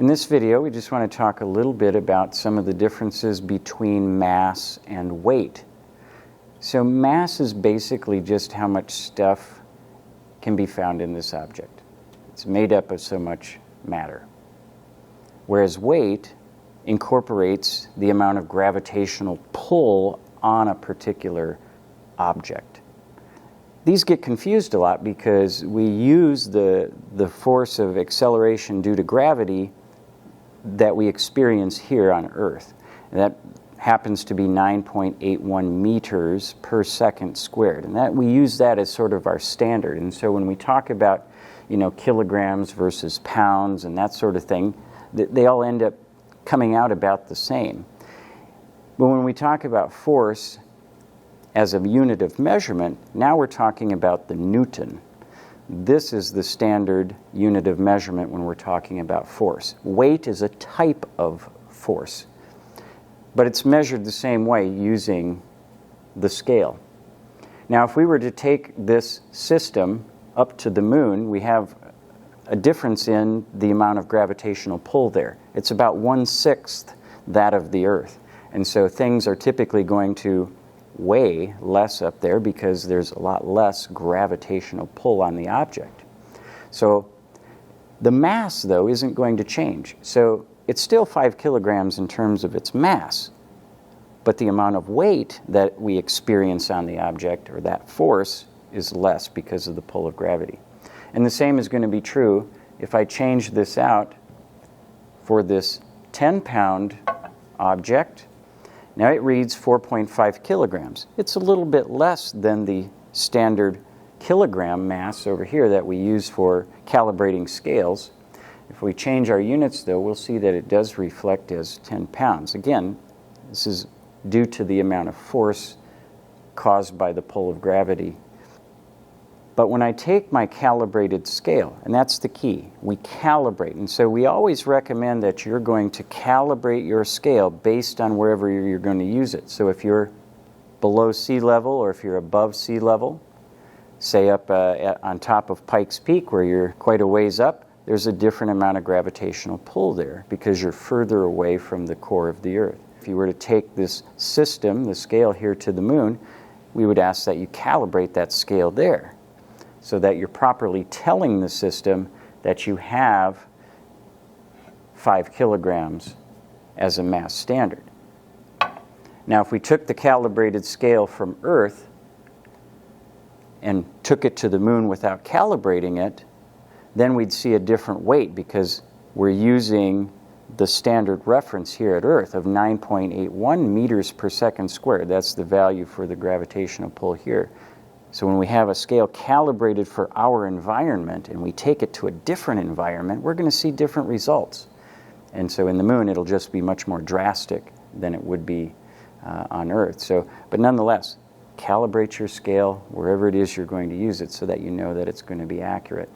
In this video, we just want to talk a little bit about some of the differences between mass and weight. So mass is basically just how much stuff can be found in this object. It's made up of so much matter. Whereas weight incorporates the amount of gravitational pull on a particular object. These get confused a lot because we use the force of acceleration due to gravity that we experience here on Earth. And that happens to be 9.81 meters per second squared. And that we use that as sort of our standard. And so when we talk about, kilograms versus pounds and that sort of thing, they all end up coming out about the same. But when we talk about force as a unit of measurement, now we're talking about the Newton. This is the standard unit of measurement when we're talking about force. Weight is a type of force, but it's measured the same way using the scale. Now, if we were to take this system up to the moon, we have a difference in the amount of gravitational pull there. It's about 1/6 that of the Earth. And so things are typically going to weigh less up there because there's a lot less gravitational pull on the object. So the mass, though, isn't going to change. So it's still 5 kilograms in terms of its mass, but the amount of weight that we experience on the object, or that force, is less because of the pull of gravity. And the same is going to be true if I change this out for this 10-pound object. Now it reads 4.5 kilograms. It's a little bit less than the standard kilogram mass over here that we use for calibrating scales. If we change our units, though, we'll see that it does reflect as 10 pounds. Again, this is due to the amount of force caused by the pull of gravity. But when I take my calibrated scale, and that's the key, we calibrate. And so we always recommend that you're going to calibrate your scale based on wherever you're going to use it. So if you're below sea level or if you're above sea level, say up on top of Pikes Peak where you're quite a ways up, there's a different amount of gravitational pull there because you're further away from the core of the Earth. If you were to take this system, the scale here to the moon, we would ask that you calibrate that scale there, so that you're properly telling the system that you have 5 kilograms as a mass standard. Now, if we took the calibrated scale from Earth and took it to the moon without calibrating it, then we'd see a different weight because we're using the standard reference here at Earth of 9.81 meters per second squared. That's the value for the gravitational pull here. So when we have a scale calibrated for our environment and we take it to a different environment, we're going to see different results. And so in the moon, it'll just be much more drastic than it would be on Earth. But nonetheless, calibrate your scale wherever it is you're going to use it so that you know that it's going to be accurate.